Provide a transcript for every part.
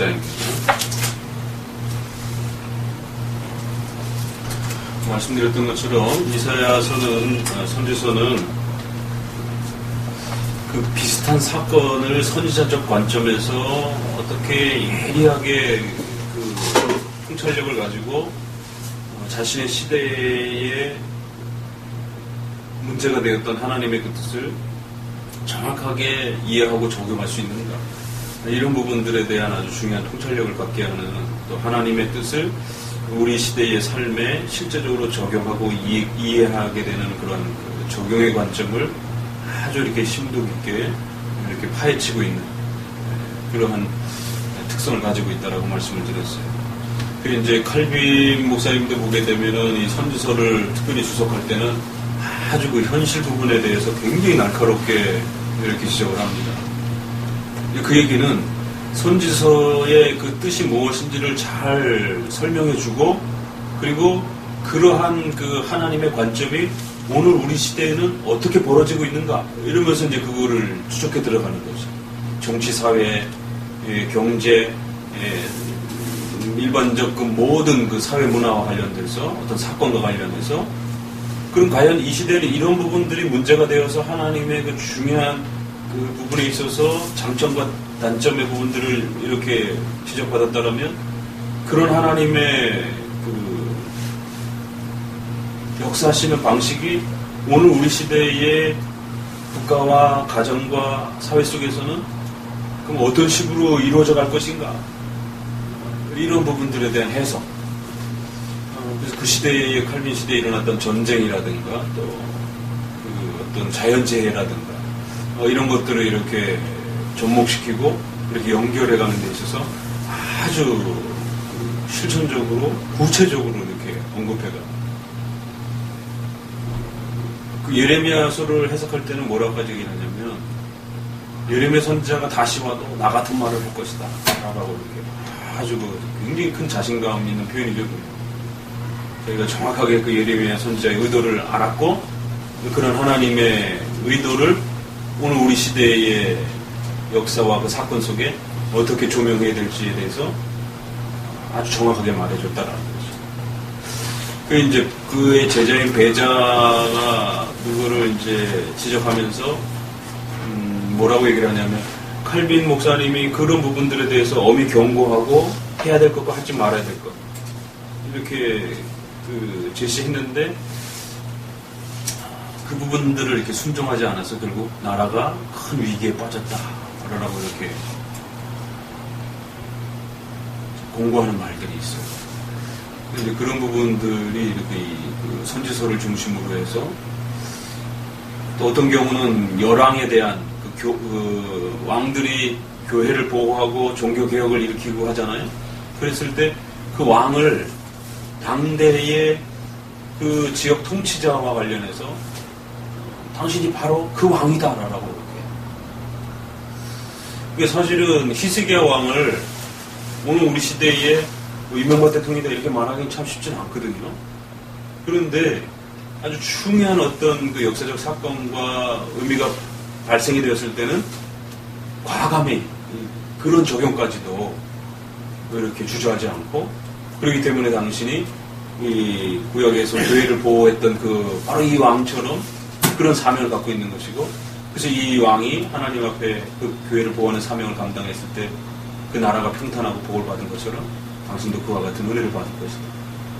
목사입니다. 말씀드렸던 것처럼 이사야서는 선지서는 그 비슷한 사건을 선지자적 관점에서 어떻게 예리하게 그 통찰력을 가지고 자신의 시대에 문제가 되었던 하나님의 그 뜻을 정확하게 이해하고 적용할 수 있는가, 이런 부분들에 대한 아주 중요한 통찰력을 갖게 하는, 또 하나님의 뜻을 우리 시대의 삶에 실제적으로 적용하고 이해하게 되는 그런 그 적용의 관점을 아주 이렇게 심도 깊게 이렇게 파헤치고 있는 그러한 특성을 가지고 있다라고 말씀을 드렸어요. 그 이제 칼빈 목사님도 보게 되면은 이 선지서를 특별히 주석할 때는 아주 그 현실 부분에 대해서 굉장히 날카롭게 이렇게 지적을 합니다. 그 얘기는 선지서의 그 뜻이 무엇인지를 잘 설명해주고, 그리고 그러한 그 하나님의 관점이 오늘 우리 시대에는 어떻게 벌어지고 있는가, 이러면서 이제 그거를 추적해 들어가는 거죠. 정치, 사회, 경제, 일반적 그 모든 그 사회 문화와 관련돼서 어떤 사건과 관련해서, 그럼 과연 이 시대에는 이런 부분들이 문제가 되어서 하나님의 그 중요한 그 부분에 있어서 장점과 단점의 부분들을 이렇게 지적받았다면, 그런 하나님의 그 역사하시는 방식이 오늘 우리 시대의 국가와 가정과 사회 속에서는 그럼 어떤 식으로 이루어져 갈 것인가, 이런 부분들에 대한 해석. 그래서 그 시대의 칼빈 시대에 일어났던 전쟁이라든가 또 그 어떤 자연재해라든가 이런 것들을 이렇게 접목시키고 이렇게 연결해가는 데 있어서 아주 실천적으로 구체적으로 이렇게 언급해가. 그 예레미야서를 해석할 때는 뭐라고 얘기하냐면, 예레미야 선지자가 다시 와도 나 같은 말을 할 것이다 라고 이렇게 아주 굉장히 큰 자신감 있는 표현이죠. 저희가 정확하게 그 예레미야 선지자의 의도를 알았고, 그런 하나님의 의도를 오늘 우리 시대의 역사와 그 사건 속에 어떻게 조명해야 될지에 대해서 아주 정확하게 말해줬다라는 거죠. 그 이제 그의 제자인 베자가 그거를 이제 지적하면서 뭐라고 얘기를 하냐면, 칼빈 목사님이 그런 부분들에 대해서 엄히 경고하고 해야 될 것과 하지 말아야 될 것, 이렇게 그 제시했는데, 그 부분들을 이렇게 순종하지 않아서 결국 나라가 큰 위기에 빠졌다라고 이렇게 공고하는 말들이 있어요. 그런데 그런 부분들이 이렇게 그 선지서를 중심으로 해서, 또 어떤 경우는 열왕에 대한 그 왕들이 교회를 보호하고 종교 개혁을 일으키고 하잖아요. 그랬을 때 그 왕을 당대의 그 지역 통치자와 관련해서 당신이 바로 그 왕이다라고 이렇게. 이게 사실은 히스기야 왕을 오늘 우리 시대에 이명박 대통령이다 이렇게 말하기는 참 쉽지는 않거든요. 그런데 아주 중요한 어떤 그 역사적 사건과 의미가 발생이 되었을 때는 과감히 그런 적용까지도 이렇게 주저하지 않고, 그렇기 때문에 당신이 이 구역에서 교회를 보호했던 그 바로 이 왕처럼 그런 사명을 갖고 있는 것이고, 그래서 이 왕이 하나님 앞에 그 교회를 보호하는 사명을 감당했을 때 그 나라가 평탄하고 복을 받은 것처럼 당신도 그와 같은 은혜를 받을 것이다.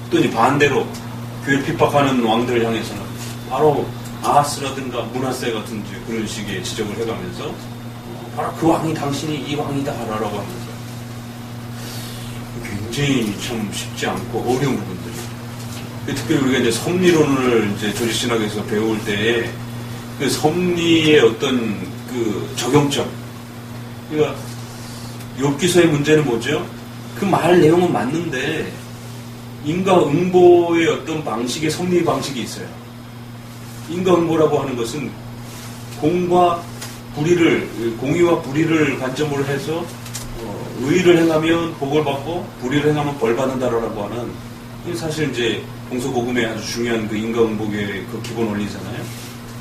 또 이제 반대로 교회를 핍박하는 왕들을 향해서는 바로 아하스라든가 므낫세 같은 그런 식의 지적을 해가면서 바로 그 왕이 당신이 이 왕이다 라고 하면서 굉장히 참 쉽지 않고 어려운 부분들이. 특별히 우리가 이제 섭리론을 이제 조직신학에서 배울 때에 그 섭리의 어떤 그 적용점. 그러니까 욥기서의 문제는 뭐죠? 그 말 내용은 맞는데 인과응보의 어떤 방식의 섭리 방식이 있어요. 인과응보라고 하는 것은 공의와 불의를 관점으로 해서 의의를 행하면 복을 받고 불의를 행하면 벌 받는다라고 하는, 사실 이제 동서고금의 아주 중요한 그 인과응보의 그 기본 원리잖아요.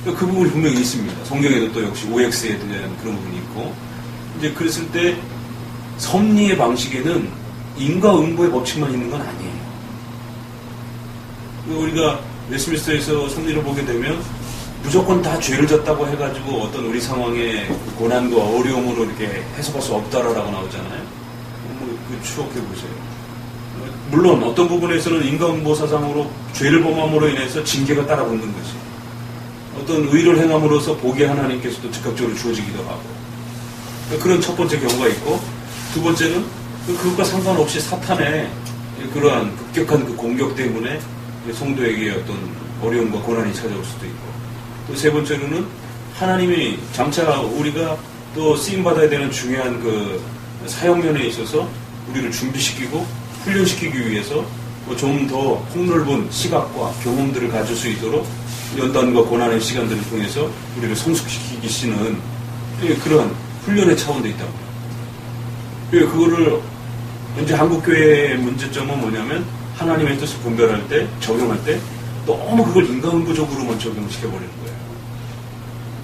그 부분이 분명히 있습니다. 성경에도 또 역시 OX에 대한 그런 부분이 있고, 이제 그랬을 때 섭리의 방식에는 인과응보의 법칙만 있는 건 아니에요. 우리가 웨스트민스터에서 섭리를 보게 되면 무조건 다 죄를 졌다고 해가지고 어떤 우리 상황의 고난과 어려움으로 이렇게 해석할 수 없다라고 나오잖아요. 그 추억해보세요. 물론 어떤 부분에서는 인과응보 사상으로 죄를 범함으로 인해서 징계가 따라붙는 거지. 어떤 의를 행함으로써 복이 하나님께서도 즉각적으로 주어지기도 하고. 그런 첫 번째 경우가 있고, 두 번째는 그것과 상관없이 사탄의 그러한 급격한 그 공격 때문에 성도에게 어떤 어려움과 고난이 찾아올 수도 있고, 또 세 번째로는 하나님이 장차 우리가 또 쓰임받아야 되는 중요한 그 사역면에 있어서 우리를 준비시키고 훈련시키기 위해서 좀 더 폭넓은 시각과 경험들을 가질 수 있도록 연단과 고난의 시간들을 통해서 우리를 성숙시키시는 그런 훈련의 차원도 있다고. 그거를 현재 한국교회의 문제점은 뭐냐면 하나님의 뜻을 분별할 때, 적용할 때 너무 그걸 인과응보적으로만 적용시켜버리는 거예요.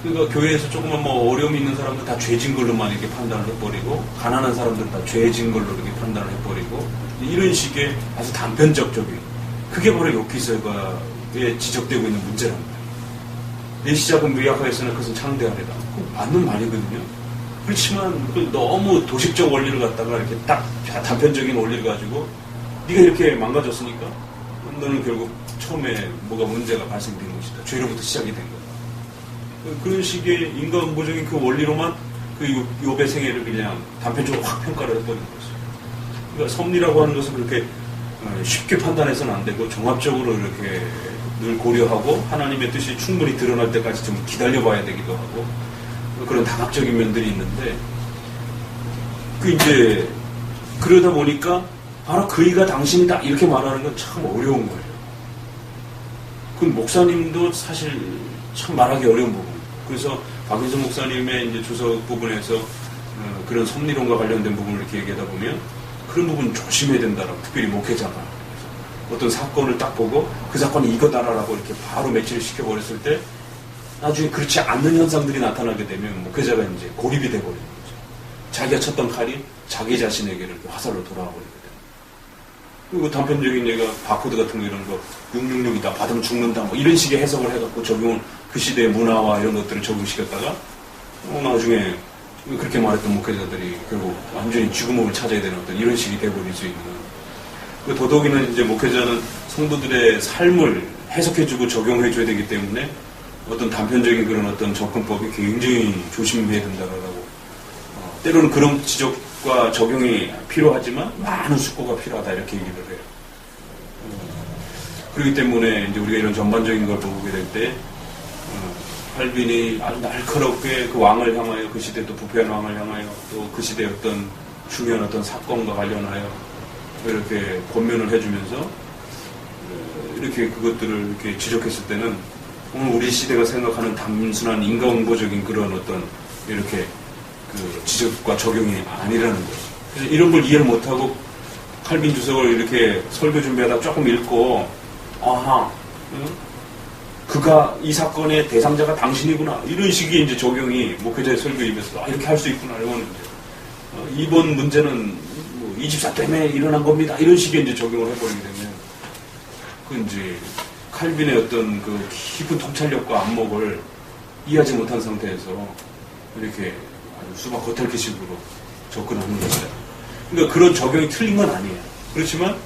그러니까 교회에서 조금만 뭐 어려움이 있는 사람들 다 죄진 걸로만 이렇게 판단을 해버리고, 가난한 사람들은 다 죄진 걸로 이렇게 판단을 해버리고, 이런 식의 아주 단편적인, 그게 바로 욥기서에 지적되고 있는 문제랍니다. 내 시작은 미약하였으나 그것은 창대하리라. 맞는 말이거든요. 그렇지만 너무 도식적 원리를 갖다가 이렇게 딱 단편적인 원리를 가지고 네가 이렇게 망가졌으니까 너는 결국 처음에 뭐가 문제가 발생된 것이다. 죄로부터 시작이 된 거다. 그런 식의 인과응보적인 그 원리로만 그 욥의 생애를 그냥 단편적으로 확 평가를 해버리는 거죠. 그러니까 섭리라고 하는 것은 그렇게 쉽게 판단해서는 안 되고 종합적으로 이렇게 늘 고려하고 하나님의 뜻이 충분히 드러날 때까지 좀 기다려봐야 되기도 하고 그런 다각적인 면들이 있는데 이제 그러다 보니까 바로 그이가 당신이다 이렇게 말하는 건 참 어려운 거예요. 그 목사님도 사실 참 말하기 어려운 부분. 그래서 박인선 목사님의 이제 주석 부분에서 그런 섭리론과 관련된 부분을 이렇게 얘기하다 보면 그런 부분 조심해야 된다라고, 특별히 목회자가 어떤 사건을 딱 보고 그 사건이 이거다라고 이렇게 바로 매치를 시켜버렸을 때 나중에 그렇지 않는 현상들이 나타나게 되면 목회자가 이제 고립이 돼버리는 거죠. 자기가 쳤던 칼이 자기 자신에게 이렇게 화살로 돌아와버리거든요. 그리고 단편적인 얘가 바코드 같은 거 이런 거 666이다 받으면 죽는다 뭐 이런 식의 해석을 해갖고 적용을 그 시대의 문화와 이런 것들을 적용시켰다가 나중에 그렇게 말했던 목회자들이 결국 완전히 죽음을 찾아야 되는 어떤 이런 식이 돼버릴 수 있는. 더더욱이는 이제 목회자는 성도들의 삶을 해석해주고 적용해줘야 되기 때문에 어떤 단편적인 그런 어떤 접근법이 굉장히 조심해야 된다라고. 때로는 그런 지적과 적용이 필요하지만 많은 숙고가 필요하다 이렇게 얘기를 해요. 그렇기 때문에 이제 우리가 이런 전반적인 걸 보게 될 때 칼빈이 아주 날카롭게 그 왕을 향하여, 그 시대 또 부패한 왕을 향하여, 또 그 시대의 어떤 중요한 어떤 사건과 관련하여 이렇게 권면을 해주면서 이렇게 그것들을 이렇게 지적했을 때는 오늘 우리 시대가 생각하는 단순한 인과응보적인 그런 어떤 이렇게 그 지적과 적용이 아니라는 거죠. 그래서 이런 걸 이해를 못하고 칼빈 주석을 이렇게 설교 준비하다 조금 읽고 아하, 그가 이 사건의 대상자가 당신이구나 이런 식의 이제 적용이 목회자의 설교 입에서 이렇게 할 수 있구나 이거는 이제 이번 문제는 뭐 24 때문에 일어난 겁니다 이런 식의 이제 적용을 해버리게 되면 그 이제 칼빈의 어떤 그 깊은 통찰력과 안목을 이해하지 못한 상태에서 이렇게 아주 수박 겉핥기식으로 접근하는 거죠. 그러니까 그런 적용이 틀린 건 아니에요. 그렇지만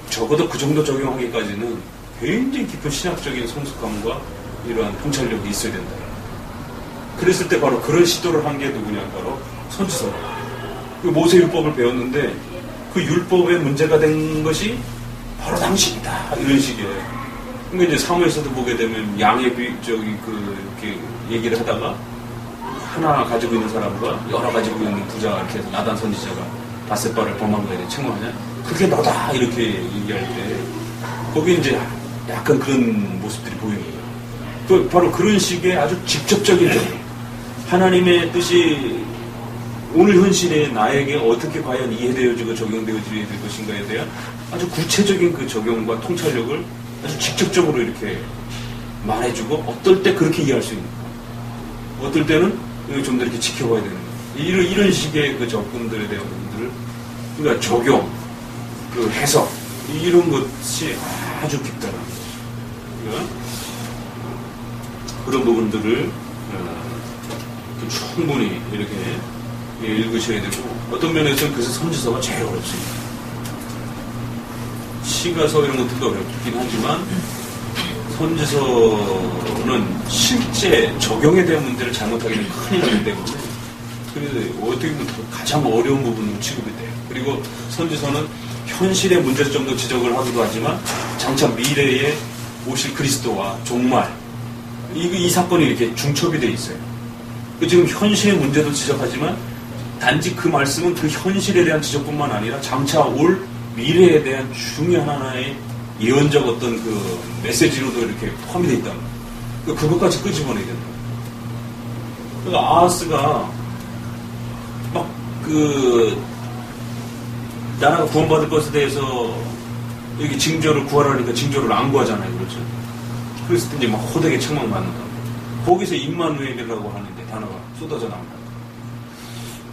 적어도 그 정도 적용하기까지는 굉장히 깊은 신학적인 성숙함과 이러한 통찰력이 있어야 된다. 그랬을 때 바로 그런 시도를 한 게 누구냐? 바로 선지서. 그 모세율법을 배웠는데 그 율법에 문제가 된 것이 바로 당신이다. 이런 식의. 그러니까 이제 사무에서도 보게 되면 양의 이렇게 얘기를 하다가 하나 가지고 있는 사람과 여러 가지고 있는 부자가 이렇게 해서 나단 선지자가 바셋바를 범한 거에 대해 책망하냐? 그게 너다! 이렇게 얘기할 때 거기 이제 약간 그런 모습들이 보이는 거예요. 또 바로 그런 식의 아주 직접적인 적용. 하나님의 뜻이 오늘 현실에 나에게 어떻게 과연 이해되어지고 적용되어져야 될 것인가에 대한 아주 구체적인 그 적용과 통찰력을 아주 직접적으로 이렇게 말해주고 어떨 때 그렇게 이해할 수 있는가. 어떨 때는 좀 더 이렇게 지켜봐야 되는 거예요. 이런 식의 그 접근들에 대한 부분들 부분들을, 그러니까 적용, 그 해석, 이런 것이 아주 깊다는 거죠. 그러니까 그런 부분들을 충분히 이렇게 읽으셔야 되고, 어떤 면에서는 그래서 선지서가 제일 어렵습니다. 시가서 이런 것들도 어렵긴 하지만 선지서는 실제 적용에 대한 문제를 잘못하게 되면 큰일 나기 때문에, 그래서 어떻게 보면 가장 어려운 부분으로 취급이 돼요. 그리고 선지서는 현실의 문제점도 지적을 하기도 하지만 장차 미래에 오실 그리스도와 종말, 이 사건이 이렇게 중첩이 돼 있어요. 지금 현실의 문제도 지적하지만 단지 그 말씀은 그 현실에 대한 지적뿐만 아니라 장차 올 미래에 대한 중요한 하나의 예언적 어떤 그 메시지로도 이렇게 포함이 되어 있다는 거예요. 그것까지 끄집어내야 된다. 그러니까 아하스가 막 나라가 구원받을 것에 대해서 이렇게 징조를 구하라니까 징조를 안 구하잖아요. 그렇죠? 그랬을 때 이제 막 호되게 책망받는다. 거기서 임마누엘이라고 하는데 단어가 쏟아져 나온다.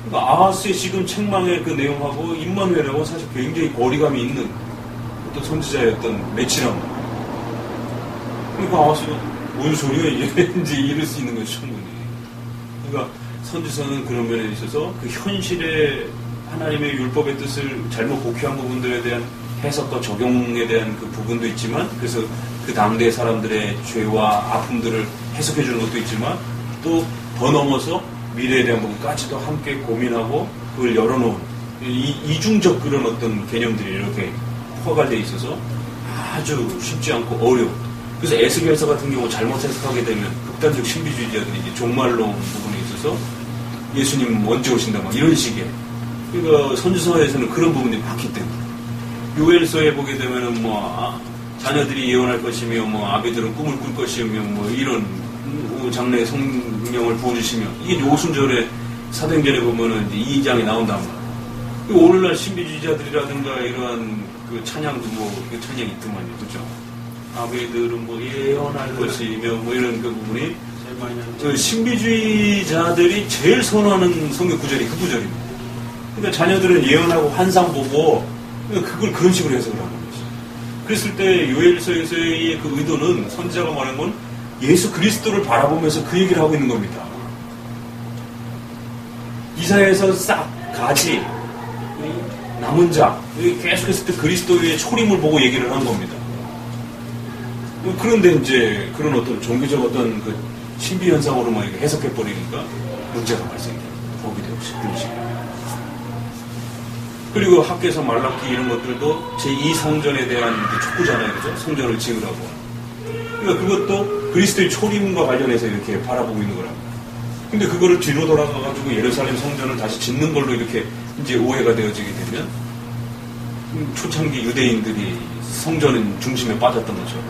그러니까 아하스의 지금 책망의 그 내용하고 임마누엘하고 사실 굉장히 거리감이 있는 어떤 선지자의 어떤 매치랑. 그러니까 아하스가 뭔 소리야 이게 이제 이럴 수 있는 거죠, 충분히. 그러니까 선지서는 그런 면에 있어서 그 현실의 하나님의 율법의 뜻을 잘못 곡해한 부분들에 대한 해석과 적용에 대한 그 부분도 있지만, 그래서 그 당대 사람들의 죄와 아픔들을 해석해 주는 것도 있지만, 또 더 넘어서 미래에 대한 부분까지도 함께 고민하고 그걸 열어놓은 이중적 그런 어떤 개념들이 이렇게 포괄되어 있어서 아주 쉽지 않고 어려워. 그래서 에스겔서 같은 경우 잘못 해석하게 되면 극단적 신비주의자들이 이제 종말론 부분에 있어서 예수님 언제 오신다 막 이런 식의, 그러니까 선지서에서는 그런 부분들이 많기 때문에, 요엘서에 보게 되면은 자녀들이 예언할 것이며 아비들은 꿈을 꿀 것이며 이런 장래의 성령을 부어주시며, 이게 오순절에 사도행전에 보면은 이제 2장에 나온단 말이에요. 오늘날 신비주의자들이라든가 이러한 그 찬양도 그 찬양이 있더만요. 그죠? 아비들은 예언할 것이며 이런 그 부분이, 그 신비주의자들이 제일 선호하는 성경 구절이 그 구절입니다. 그러니까 자녀들은 예언하고 환상 보고 그걸 그런 식으로 해석을 하는 거죠. 그랬을 때 요엘서에서의 그 의도는, 선지자가 말한 건 예수 그리스도를 바라보면서 그 얘기를 하고 있는 겁니다. 이사야에서 싹 가지 남은 자 계속했을 때 그리스도의 초림을 보고 얘기를 한 겁니다. 그런데 이제 그런 어떤 종교적 어떤 그 신비 현상으로만 해석해 버리니까 문제가 발생돼요. 거기도 역시 그런 식으로. 그리고 학계서 말라기 이런 것들도 제2성전에 대한 그 촉구잖아요. 그죠? 성전을 지으라고. 그러니까 그것도 그리스도의 초림과 관련해서 이렇게 바라보고 있는 거랍니다. 근데 그거를 뒤로 돌아가가지고 예루살렘 성전을 다시 짓는 걸로 이렇게 이제 오해가 되어지게 되면, 초창기 유대인들이 성전 중심에 빠졌던 거죠.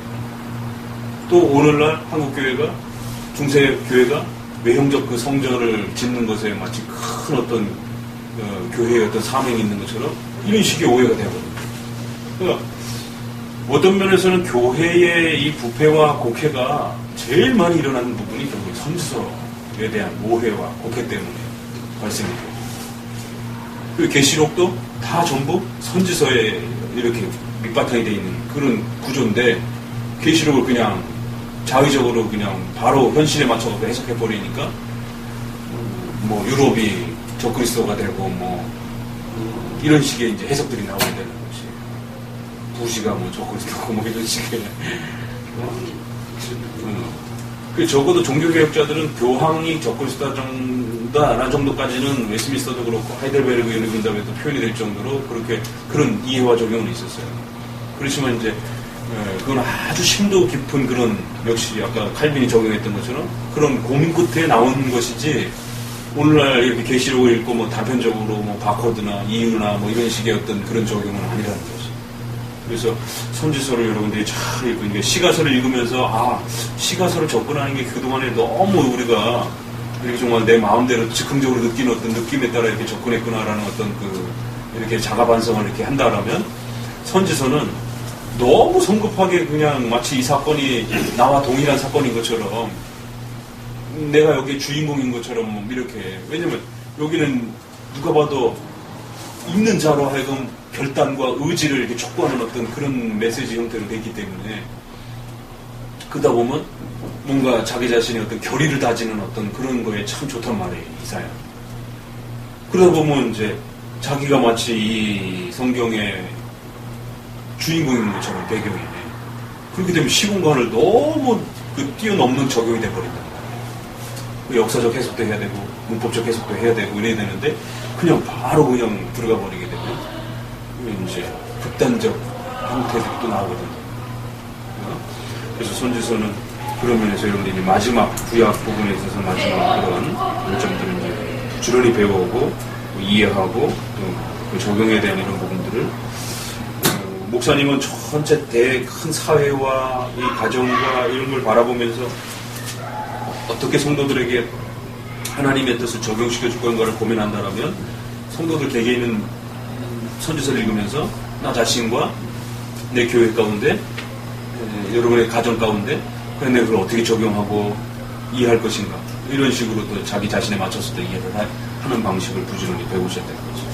또 오늘날 한국교회가, 중세교회가 외형적 그 성전을 짓는 것에 마치 큰 어떤 교회의 어떤 사명이 있는 것처럼 이런 식의 오해가 되거든요. 그러니까 어떤 면에서는 교회의 이 부패와 곡해가 제일 많이 일어나는 부분이 결국 선지서에 대한 오해와 곡해 때문에 발생이 돼요. 그리고 계시록도 다 전부 선지서에 이렇게 밑바탕이 되어 있는 그런 구조인데, 계시록을 그냥 자의적으로 그냥 바로 현실에 맞춰서 해석해 버리니까 유럽이 적그리스도가 되고 이런 식의 이제 해석들이 나오게 되는 것이, 부시가 적그리스도고 이런 식의. 그 적어도 종교개혁자들은 교황이 적그리스도라는 정도까지는 웨스민스터도 그렇고 하이델베르그 연구군답에도 표현이 될 정도로 그렇게 그런 이해와 적용은 있었어요. 그렇지만 이제 그건 아주 심도 깊은 그런, 역시 아까 칼빈이 적용했던 것처럼 그런 고민 끝에 나온 것이지, 오늘날 이렇게 계시록을 읽고 단편적으로 바코드나 이유나 이런 식의 어떤 그런 적용은 아니라는 거죠. 그래서 선지서를 여러분들이 잘 읽고, 이게 시가서를 읽으면서 시가서를 접근하는 게 그동안에 너무 우리가 이렇게 정말 내 마음대로 즉흥적으로 느끼는 어떤 느낌에 따라 이렇게 접근했구나라는 어떤 이렇게 자가 반성을 이렇게 한다라면, 선지서는 너무 성급하게 그냥 마치 이 사건이 나와 동일한 사건인 것처럼, 내가 여기 주인공인 것처럼 이렇게, 왜냐면 여기는 누가 봐도 있는 자로 하여금 결단과 의지를 이렇게 촉구하는 어떤 그런 메시지 형태로 됐기 때문에 그러다 보면 뭔가 자기 자신의 어떤 결의를 다지는 어떤 그런 거에 참 좋단 말이에요, 이사야. 그러다 보면 이제 자기가 마치 이 성경의 주인공인 것처럼 배경이네. 그렇게 되면 시공간을 너무 뛰어넘는 적용이 돼버린다. 역사적 해석도 해야 되고 문법적 해석도 해야 되고 이래야 되는데 그냥 바로 그냥 들어가 버리게 되면 이제 극단적 형태도 나오거든요. 그래서 손지서는 그런 면에서 여러분들이 마지막 구약 부분에 있어서 마지막 그런 관점들을 이제 부지런히 배워오고 이해하고 또 그 적용에 대한 이런 부분들을 목사님은 전체 큰 사회와 이 가정과 이런 걸 바라보면서 어떻게 성도들에게 하나님의 뜻을 적용시켜 줄 건가를 고민한다라면 성도들 개개인은 선지서를 읽으면서 나 자신과 내 교회 가운데 여러분의 가정 가운데 내가 그걸 어떻게 적용하고 이해할 것인가 이런 식으로 또 자기 자신에 맞춰서 또 이해를 하는 방식을 부지런히 배우셨다는 거죠.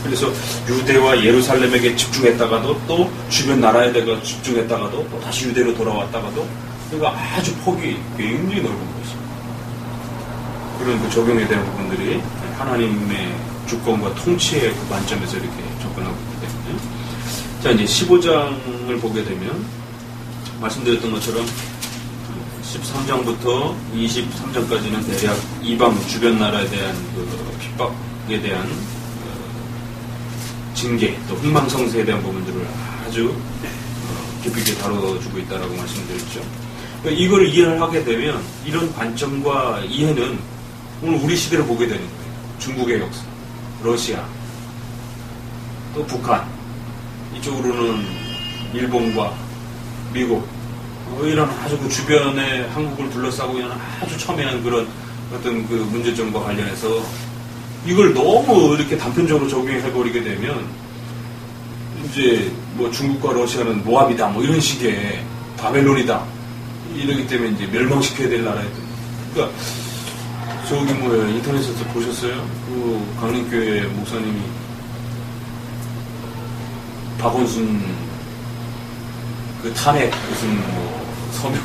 그래서 유대와 예루살렘에게 집중했다가도 또 주변 나라에다가 집중했다가도 또 다시 유대로 돌아왔다가도 그러니까 아주 폭이 굉장히 넓은 것입니다. 그런 그 적용에 대한 부분들이 하나님의 주권과 통치의 그 관점에서 이렇게 접근하고 있기 때문에 자 이제 15장을 보게 되면 말씀드렸던 것처럼 13장부터 23장까지는 대략 이방 주변 나라에 대한 그 핍박에 대한 징계 또 흥망성쇠에 대한 부분들을 아주 깊이 있게 다뤄주고 있다라고 말씀드렸죠. 그러니까 이걸 이해를 하게 되면 이런 관점과 이해는 오늘 우리 시대를 보게 되는 거예요. 중국의 역사, 러시아, 또 북한, 이쪽으로는 일본과 미국, 이런 아주 그 주변에 한국을 둘러싸고 있는 아주 첨예한 그런 어떤 그 문제점과 관련해서 이걸 너무 이렇게 단편적으로 적용해버리게 되면 이제 뭐 중국과 러시아는 모압이다 뭐 이런 식의 바벨론이다 이러기 때문에 이제 멸망시켜야 될 나라에 그러니까 저기 뭐야 인터넷에서 보셨어요? 그 강림교회 목사님이 박원순 그 탄핵 무슨 뭐 서명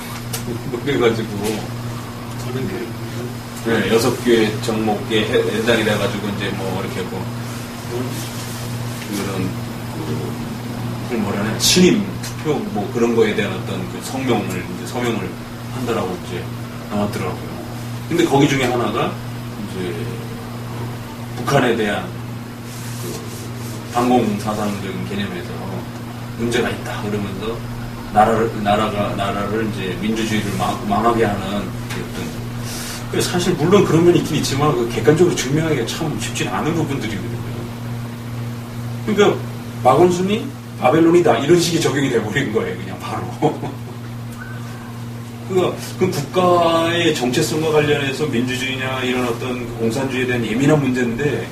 뭐 그래가지고 네, 6개 정목에 해당이 돼가지고 이제 뭐 이렇게 뭐 그런 그 뭐라냐 신임 투표 뭐 그런 거에 대한 어떤 그 서명을 한다라고 이제 나왔더라고요. 근데 거기 중에 하나가 이제 북한에 대한 그 반공사상적인 개념에서 문제가 있다 그러면서 나라를 이제 민주주의를 망하게 하는 어떤 사실 물론 그런 면이 있긴 있지만 그 객관적으로 증명하기가 참 쉽지 않은 부분들이거든요. 그러니까 박원순이 바벨론이다 이런 식의 적용이 돼버린 거예요. 그냥 바로. 그러니까 그 국가의 정체성과 관련해서 민주주의냐 이런 어떤 공산주의에 대한 예민한 문제인데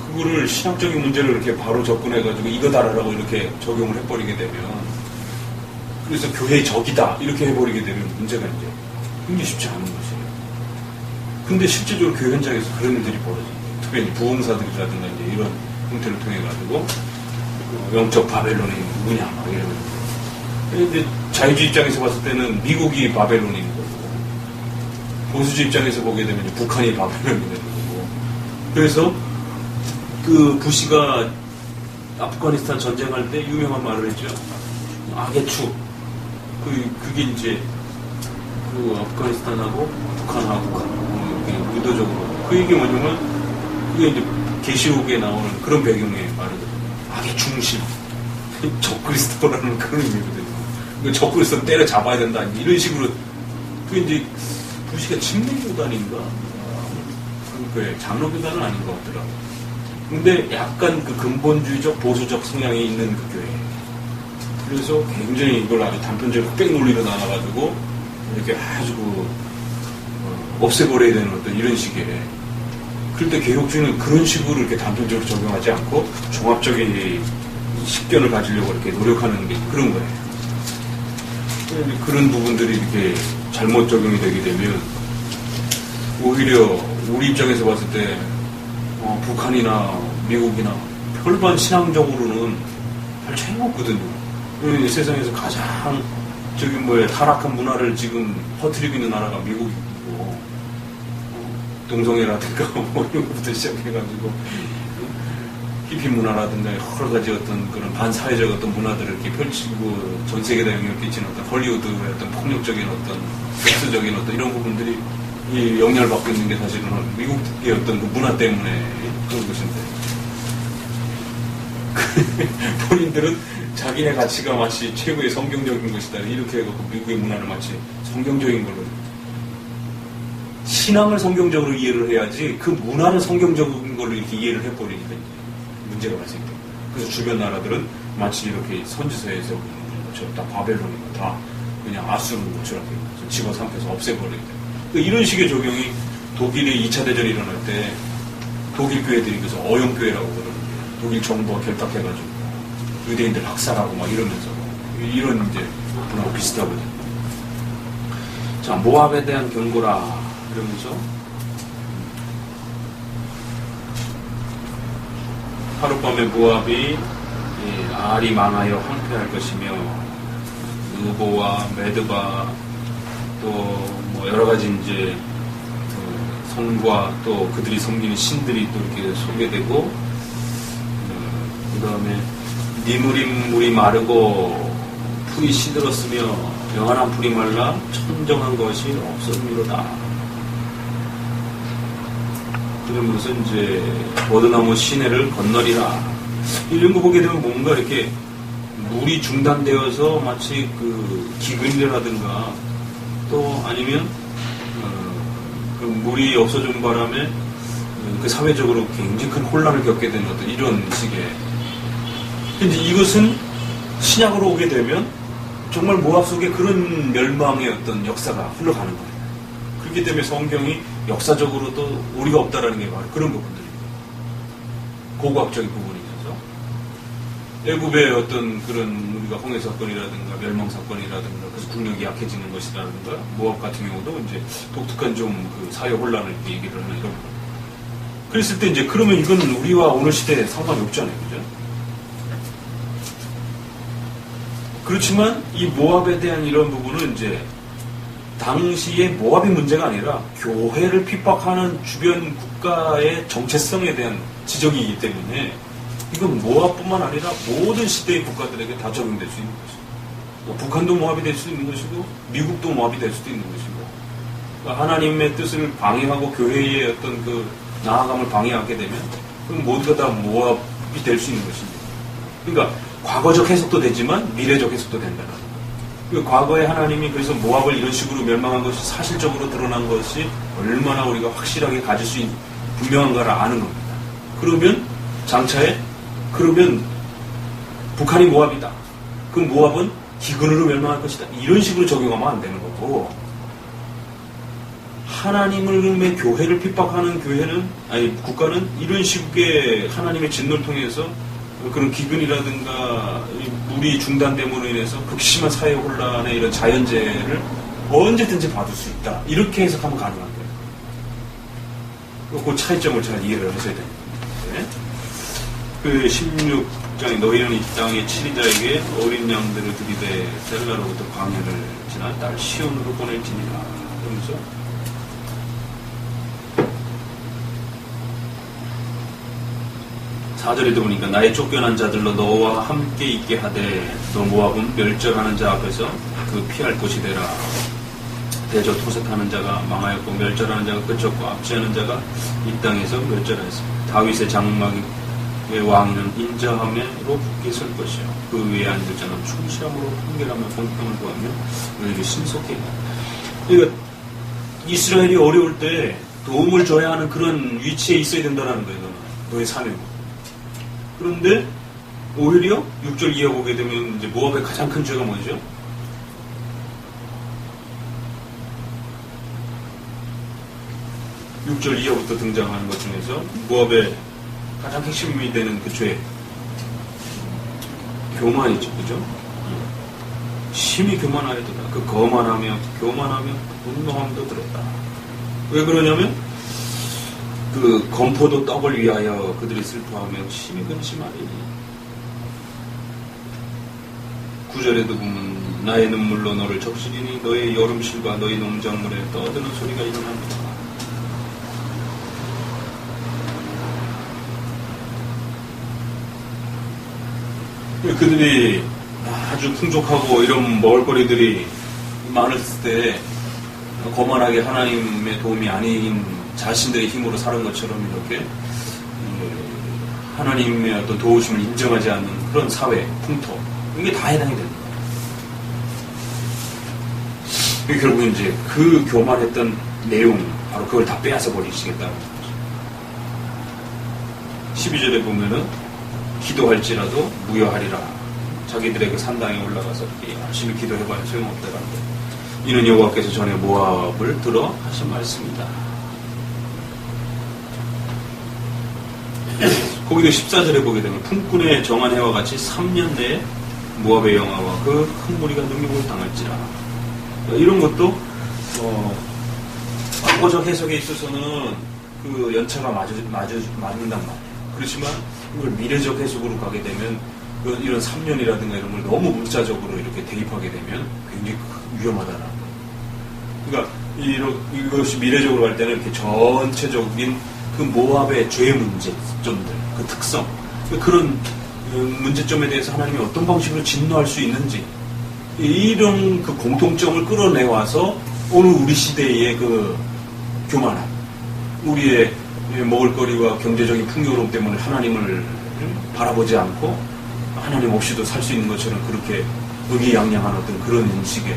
그거를 신학적인 문제를 이렇게 바로 접근해가지고 이거다라고 이렇게 적용을 해버리게 되면 그래서 교회의 적이다 이렇게 해버리게 되면 문제가 이제 굉장히 쉽지 않은 것이에요. 근데 실제적으로 교회 현장에서 그런 일들이 벌어집니다. 특히 부흥사들이라든가 이제 이런 형태를 통해가지고 영적 바벨론이 누구냐 막 이러면 근데 자유주의 입장에서 봤을 때는 미국이 바벨론인 거고 보수주의 입장에서 보게 되면 북한이 바벨론이 되는 거고 그래서 그 부시가 아프가니스탄 전쟁할 때 유명한 말을 했죠. 악의 축 그게 이제 그 아프가니스탄하고 북한하고 의도적으로 그 얘기 뭐냐면 그게 이제 계시록에 나오는 그런 배경의 말이거든요. 악의 중심 적그리스도라는 그런 의미거든요. 적그리스도를 때려 잡아야 된다 이런 식으로 그 이제 부시가 침례교단인가 그게 장로교단은 아닌 것 같더라고요. 근데 약간 그 근본주의적 보수적 성향이 있는 그 교회. 그래서 굉장히 이걸 아주 단편적으로 빽 놀리고 나와가지고 이렇게 아주 없애버려야 되는 어떤 이런 식의. 그럴 때 개혁주의는 그런 식으로 이렇게 단편적으로 적용하지 않고 종합적인 식견을 가지려고 이렇게 노력하는 게 그런 거예요. 그런 부분들이 이렇게 잘못 적용이 되게 되면 오히려 우리 입장에서 봤을 때 북한이나 미국이나 혈반 신앙적으로는 별 차이가 없거든요. 세상에서 가장 타락한 문화를 지금 퍼뜨리고 있는 나라가 미국이고, 동성애라든가 뭐 이런 것부터 시작해가지고 히피 문화라든가 여러 가지 어떤 그런 반사회적 어떤 문화들을 이렇게 펼치고 전 세계에 영향을 끼치는 어떤 헐리우드의 어떤 폭력적인 어떤 섹스적인 어떤 이런 부분들이 이 영향을 받고 있는 게 사실은 미국의 어떤 그 문화 때문에 그런 것인데, 본인들은 자기네 가치가 마치 최고의 성경적인 것이다 이렇게 해갖고 미국의 문화를 마치 성경적인 걸로, 신앙을 성경적으로 이해를 해야지 그 문화를 성경적인 걸로 이렇게 이해를 해버리니까 문제가 발생돼요. 그래서 주변 나라들은 마치 이렇게 선지서에서 보는 것처럼 다 바벨론이고 다 그냥 아수르는 것처럼 집어삼켜서 없애버리게 돼요. 이런 식의 적용이 독일의 2차 대전이 일어날 때 독일 교회들이 그래서 어용교회라고 그러는 게 독일 정부가 결탁해가지고 유대인들 학살하고 막 이러면서 이런 이제 문화하고 비슷하거든요. 자, 모압에 대한 경고라 이러면서 하룻밤에 모압이 알이 망하여 황폐할 것이며 느보와 메드바 또 뭐 여러 가지 이제 그 성과 또 그들이 섬기는 신들이 또 이렇게 소개되고, 그 다음에 니무림 물이 마르고 풀이 시들었으며 영원한 풀이 말라 천정한 것이 없었느니로다. 그러면서 이제 버드나무 시내를 건너리라. 이런 거 보게 되면 뭔가 이렇게 물이 중단되어서 마치 그 기근이라든가 또 아니면 그 물이 없어진 바람에 그 사회적으로 굉장히 큰 혼란을 겪게 되는 어떤 이런 식의. 근데 이것은 신약으로 오게 되면 정말 모압 속에 그런 멸망의 어떤 역사가 흘러가는 거예요. 그렇기 때문에 성경이 역사적으로도 우리가 없다라는 게 바로 그런 부분들입니다. 고고학적인 부분이면서 애굽의 어떤 그런 우리가 홍해 사건이라든가 멸망 사건이라든가 그래서 국력이 약해지는 것이라든가 모압 같은 경우도 이제 독특한 좀 그 사회 혼란을 얘기를 하는 이런 거. 그랬을 때 이제 그러면 이건 우리와 오늘 시대에 상관이 없잖아요, 그죠? 그렇지만 이 모압에 대한 이런 부분은 이제 당시에 모압이 문제가 아니라 교회를 핍박하는 주변 국가의 정체성에 대한 지적이기 때문에 이건 모압뿐만 아니라 모든 시대의 국가들에게 다 적용될 수 있는 것이고, 뭐 북한도 모압이 될 수 있는 것이고 미국도 모압이 될 수도 있는 것이고, 그러니까 하나님의 뜻을 방해하고 교회의 어떤 그 나아감을 방해하게 되면 그럼 모두가 다 모압이 될 수 있는 것입니다. 그러니까 과거적 해석도 되지만 미래적 해석도 된다는 거예요. 그 과거에 하나님이 그래서 모압을 이런 식으로 멸망한 것이 사실적으로 드러난 것이 얼마나 우리가 확실하게 가질 수 있는 분명한가를 아는 겁니다. 그러면 장차에 그러면 북한이 모압이다. 그럼 모압은 기근으로 멸망할 것이다. 이런 식으로 적용하면 안 되는 거고, 하나님의 교회를 핍박하는 국가는 이런 식의 하나님의 진노를 통해서 그런 기근이라든가 물이 중단됨으로 인해서 극심한 사회 혼란의 이런 자연재해를 언제든지 받을 수 있다. 이렇게 해석하면 가능한 거예요. 그 차이점을 잘 이해를 하셔야 됩니다. 네? 그 16장에 너희는 이 땅의 치리자에게 어린 양들을 들이대 셀라로부터 광야를 지나 딸 시온으로 보낼지니라. 그러면서 4절에도 보니까 나의 쫓겨난 자들로 너와 함께 있게 하되 너 모압은 멸절하는 자 앞에서 그 피할 곳이 되라. 대저 토색하는 자가 망하였고 멸절하는 자가 그쳤고 압제하는 자가 이 땅에서 멸절하였습니다. 다윗의 장막의 왕은 인자함으로 굳게 설 것이요 그 위에 앉을 자는 충실함으로 판결하며 공평을 구하며 너희를 신속해. 그러니까 이스라엘이 어려울 때 도움을 줘야 하는 그런 위치에 있어야 된다는 거예요. 너의 사명. 그런데 오히려 6절 이하 보게 되면 이제 모압의 가장 큰 죄가 뭐죠? 육 6절 이하부터 등장하는 것 중에서 모압의 가장 핵심이 되는 그 죄, 교만이죠, 그죠? 심히 교만하였더라. 그 거만하며 교만하며 분노함도 들었다. 왜 그러냐면 그 건포도 떡을 위하여 그들이 슬퍼하며 심히 근심하리니. 9절에도 보면 나의 눈물로 너를 적시리니 너의 여름실과 너의 농작물에 떠드는 소리가 일어납니다. 그들이 아주 풍족하고 이런 먹을거리들이 많았을 때 거만하게 하나님의 도움이 아닌 자신들의 힘으로 사는 것처럼 이렇게 하나님의 어떤 도우심을 인정하지 않는 그런 사회, 풍토, 이게 다 해당이 됩니다. 결국 이제 그 교만했던 내용, 바로 그걸 다 빼앗아 버리시겠다는 거죠. 12절에 보면은 기도할지라도 무효하리라. 자기들의 그 산당에 올라가서 열심히 기도해봐야 소용없다라는 거예요. 이는 여호와께서 전에 모압을 들어 하신 말씀이다. 거기도 14절에 보게 되면 품꾼의 정한 해와 같이 3년 내에 모압의 영화와 그 큰 무리가 능력을 당할지라. 이런 것도 과거적 해석에 있어서는 그 연차가 맞는단 말이에요. 그렇지만 이걸 미래적 해석으로 가게 되면 이런 3년이라든가 이런 걸 너무 문자적으로 이렇게 대입하게 되면 굉장히 위험하다는 거예요. 그러니까 이것이 미래적으로 갈 때는 이렇게 전체적인 그 모압의 죄 문제점들, 그 특성, 그런 문제점에 대해서 하나님이 어떤 방식으로 진노할 수 있는지, 이런 그 공통점을 끌어내와서 오늘 우리 시대의 그 교만함, 우리의 먹을거리와 경제적인 풍요로움 때문에 하나님을 바라보지 않고 하나님 없이도 살 수 있는 것처럼 그렇게 의기양양한 어떤 그런 인식에,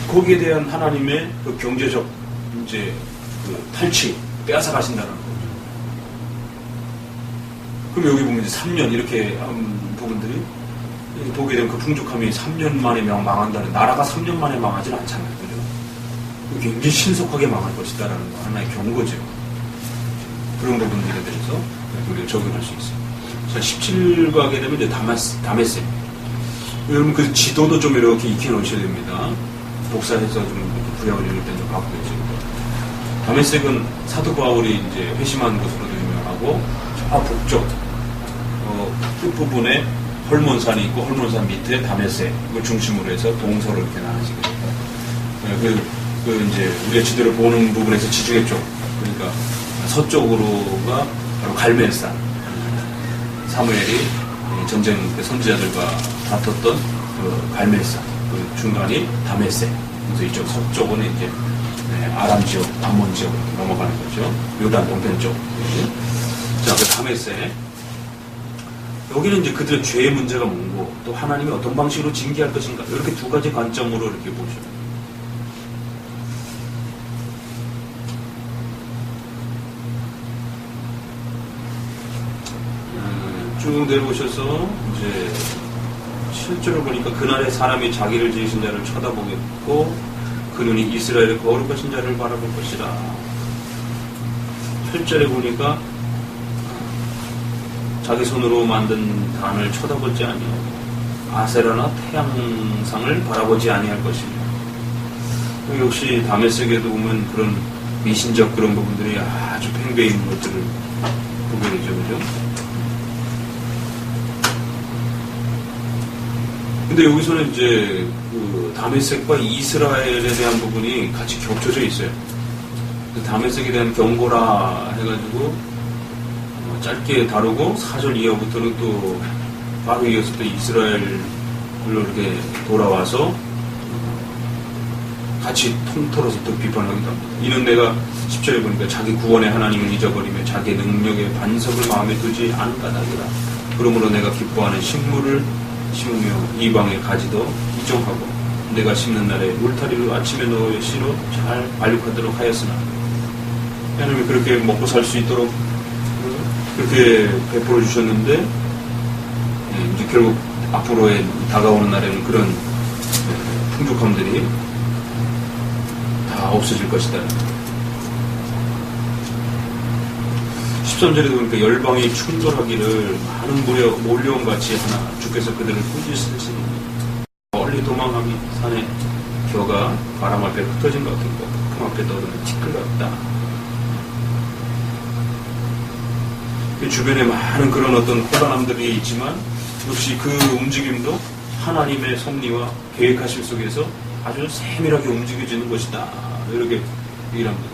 거기에 대한 하나님의 그 경제적 이제 그 탈취, 빼앗아 가신다는 거죠. 그럼 여기 보면 이제 3년 이렇게 한 부분들이 보게 되면 그 풍족함이 3년 만에 망한다는, 나라가 3년 만에 망하지는 않잖아요. 그죠? 굉장히 신속하게 망할 것이다라는 거, 하나의 경고죠. 그런 부분들에 대해서 우리가 적용할 수 있어요. 자, 17 가게 되면 이제 다메섹. 여러분 그 지도도 좀 이렇게 익혀 놓으셔야 됩니다. 복사해서 좀 구약을 읽을 때 좀 갖고 계시고. 다메섹은 사도 바울이 이제 회심한 곳으로도 유명하고, 저 북쪽 끝부분에 헐몬산이 있고 헐몬산 밑에 다메섹을 중심으로 해서 동서로 이렇게 나눠지게 됩니다. 그 이제 우리가 지도를 보는 부분에서 지중해 쪽, 그러니까 서쪽으로가 바로 갈멜산, 사무엘이 전쟁 선지자들과 다퉜던 그 갈멜산, 그 중간이 다메섹. 그래서 이쪽 서쪽은 이제 아람 지역, 암몬 지역으로 넘어가는 거죠. 요단 동편 쪽. 자, 그 다메섹. 여기는 이제 그들의 죄의 문제가 뭔고, 또 하나님이 어떤 방식으로 징계할 것인가, 이렇게 두 가지 관점으로 이렇게 보셔요. 쭉 내려오셔서 이제 실제로 보니까 그날의 사람이 자기를 지으신 자를 쳐다보겠고 그 눈이 이스라엘의 거룩하신 자를 바라볼 것이라. 8절에 보니까 자기 손으로 만든 단을 쳐다보지 아니하고 아세라나 태양상을 바라보지 아니할 것이며. 역시 다메섹에도 보면 그런 미신적 그런 부분들이 아주 팽배해 있는 것들을 보게 되죠. 그죠? 근데 여기서는 이제 그 다메섹과 이스라엘에 대한 부분이 같이 겹쳐져 있어요. 다메섹에 대한 경고라 해가지고 짧게 다루고 4절 이하부터는 또 바로 이어서 또 이스라엘로 이렇게 돌아와서 같이 통틀어서 또 비판하기도 합니다. 이는 내가 10절에 보니까 자기 구원의 하나님을 잊어버리며 자기 능력의 반석을 마음에 두지 않은 까닭이라. 그러므로 내가 기뻐하는 식물을 심으며 이방의 가지도 이종하고 내가 심는 날에 울타리를 아침에 넣어 씨로 잘 발육하도록 하였으나, 하나님이 그렇게 먹고 살 수 있도록 그렇게 베풀어 주셨는데 이제 결국 앞으로의 다가오는 날에는 그런 풍족함들이 다 없어질 것이다. 13절에도 보니까 열방이 충돌하기를 많은 무려 몰려온 같이 하나 주께서 그들을 꾸짖으시니 멀리 도망함이 산에 겨가 바람 앞에 흩어진 것 같고 금 앞에 떠도는 티끌 같다. 주변에 많은 그런 어떤 혼란함들이 있지만 역시 그 움직임도 하나님의 섭리와 계획하심 속에서 아주 세밀하게 움직여지는 것이다. 이렇게 얘기를 합니다.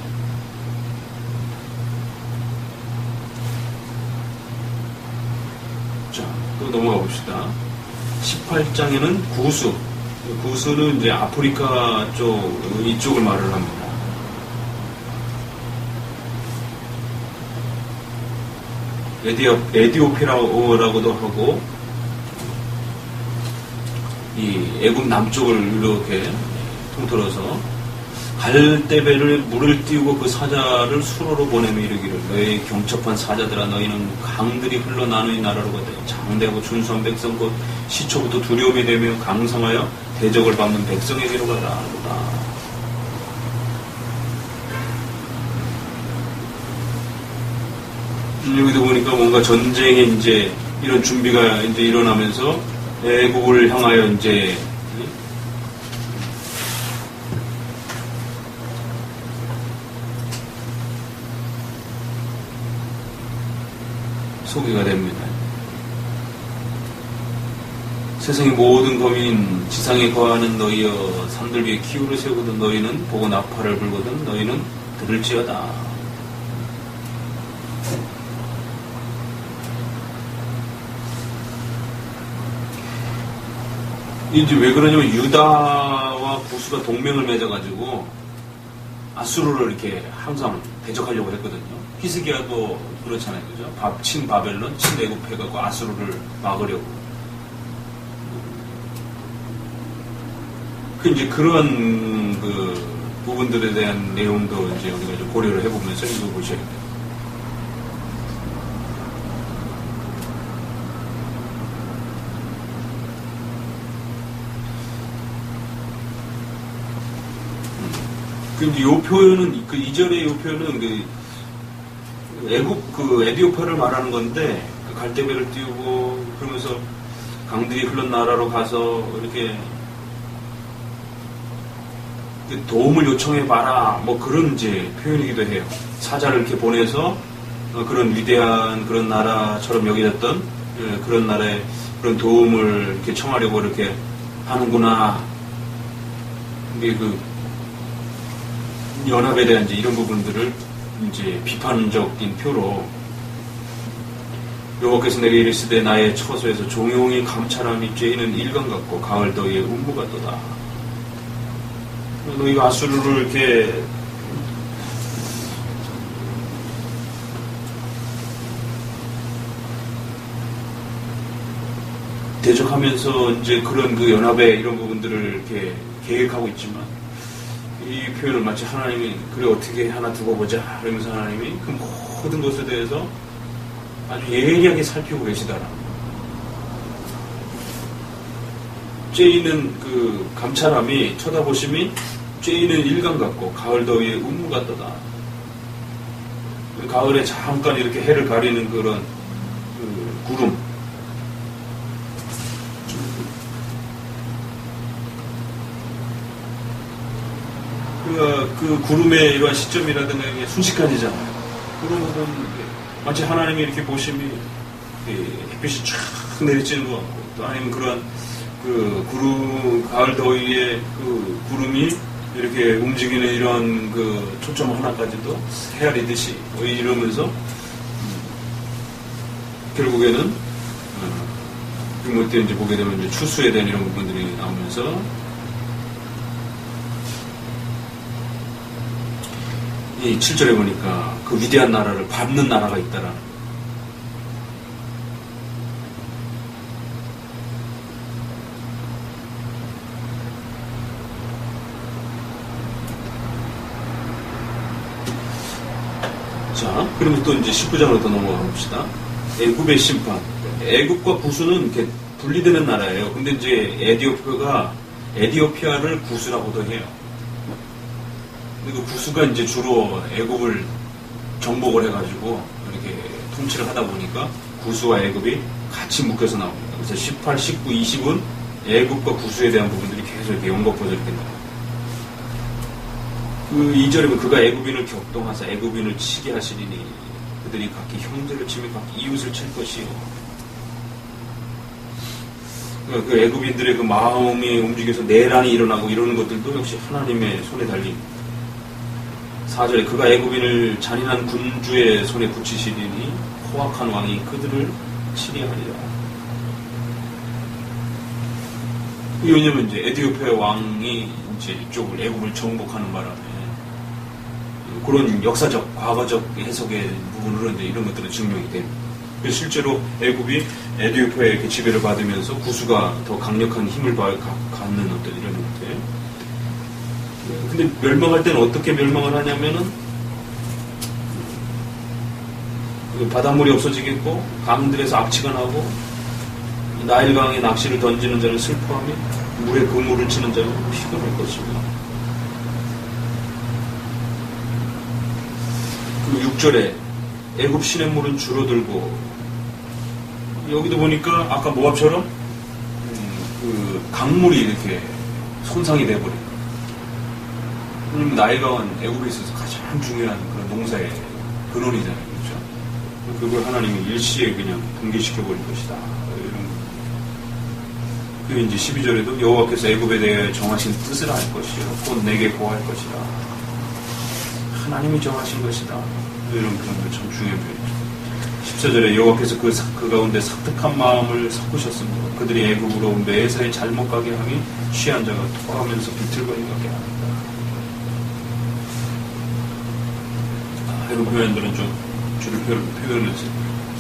자, 또 넘어가 봅시다. 18장에는 구수. 구수는 이제 아프리카 이쪽을 말을 합니다. 에디오피아라고도 하고, 이 애굽 남쪽을 이렇게 통틀어서 갈대배를 물을 띄우고 그 사자를 수로로 보내며 이르기를 너희 경첩한 사자들아 너희는 강들이 흘러나는 이 나라로 가되 장대하고 준수한 백성 곧 시초부터 두려움이 되며 강성하여 대적을 밟는 백성에게로 가라. 여기도 보니까 뭔가 전쟁에 이제 이런 준비가 이제 일어나면서 애국을 향하여 이제 소개가 됩니다. 세상의 모든 거민 지상에 거하는 너희여 산들 위에 기울을 세우거든 너희는 보고 나팔을 불거든 너희는 들을지어다. 이제 왜 그러냐면 유다와 구스가 동맹을 맺어가지고 아수르를 이렇게 항상 대적하려고 했거든요. 히스기야도 그렇잖아요, 그죠? 친바벨론, 친애굽해가지고 아수르를 막으려고. 이제 그런 그 부분들에 대한 내용도 이제 우리가 좀 고려를 해보면서 읽어보셔야 돼요. 요 표현은, 그 2절의 요 표현은 에디오피아를 말하는 건데, 그 갈대배를 띄우고, 그러면서 강들이 흐른 나라로 가서 이렇게 도움을 요청해봐라, 뭐 그런 이제 표현이기도 해요. 사자를 이렇게 보내서 그런 위대한 그런 나라처럼 여겨졌던 그런 나라에 그런 도움을 이렇게 청하려고 이렇게 하는구나. 근데 연합에 대한 이제 이런 부분들을 이제 비판적인 표로 여호와께서 내게 이르시되 나의 처소에서 종용이 감찰함이 죄인은 일강 같고 가을 더위에 운무 같도다. 너희가 아수르를 이렇게 대적하면서 이제 그런 그 연합의 이런 부분들을 이렇게 계획하고 있지만 이 표현을 마치 하나님이 그래 어떻게 하나 두고 보자 그러면서 하나님이 그 모든 것에 대해서 아주 예리하게 살피고 계시더라. 쬐이는 그 감찰함이 쳐다보심이 쬐이는 일강 같고 가을 더위에 운무 같도다. 가을에 잠깐 이렇게 해를 가리는 그런 그 구름. 그 구름의 이러한 시점이라든가 이게 순식간이잖아요. 그런 부분 마치 하나님이 이렇게 보심이 햇빛이 쫙 내리쬐는 것 같고 또 아니면 그런 그 구름 가을 더위에 그 구름이 이렇게 움직이는 이런 그 초점 하나까지도 헤아리듯이 이러면서 결국에는 때 이제 보게 되면 이제 추수에 대한 이런 부분들이 나오면서 이 7절에 보니까 그 위대한 나라를 밟는 나라가 있다라는. 자, 그러면 또 이제 19장으로 더 넘어가 봅시다. 애굽의 심판. 애굽과 구스는 이렇게 분리되는 나라예요. 근데 이제 에디오피아를 구스라고도 해요. 그 구스가 이제 주로 애굽을 정복을 해가지고 이렇게 통치를 하다 보니까 구스와 애굽이 같이 묶여서 나옵니다. 그래서 18, 19, 20은 애굽과 구스에 대한 부분들이 계속 이렇게 연거푸져 이렇게 나와요. 그 2절에 보면 그가 애굽인을 격동하사 애굽인을 치게 하시리니 그들이 각기 형제를 치며 각기 이웃을 칠 것이요. 그 애굽인들의 그 마음이 움직여서 내란이 일어나고 이러는 것들도 역시 하나님의 손에 달린 4절에 그가 애굽인을 잔인한 군주의 손에 붙이시리니 포악한 왕이 그들을 치리하리라. 왜냐면 이제 에티오피아 왕이 이제 이쪽을 애굽을 정복하는 바람에 그런 역사적, 과거적 해석의 부분으로 이제 이런 것들은 증명이 됩니다. 실제로 애굽이 에티오피아에 이렇게 지배를 받으면서 구수가 더 강력한 힘을 갖는 어떤 이런 것들. 근데 멸망할 때는 어떻게 멸망을 하냐면은 바닷물이 없어지겠고 강들에서 악취가 나고 나일강에 낚시를 던지는 자를 슬퍼하며 물에 그물을 치는 자를 피곤할 것입니다. 그 6절에 애굽 시냇물은 줄어들고 여기도 보니까 아까 모압처럼 그 강물이 이렇게 손상이 돼버려요. 왜냐면 나일강은 애굽에 있어서 가장 중요한 그런 농사의 근원이잖아요. 그렇죠? 그걸 하나님이 일시에 그냥 붕괴시켜버릴 것이다. 그리고 이제 12절에도 여호와께서 애굽에 대해 정하신 뜻을 알 것이요 곧 내게 고할 것이다. 하나님이 정하신 것이다. 이런 그런 참 중요한 표현이죠. 14절에 여호와께서 그 가운데 사특한 마음을 섞으셨습니다. 그들이 애굽으로 매사에 잘못 가게 하니 취한 자가 토하면서 비틀거리게 합니다. 이런 표현들은 좀 줄을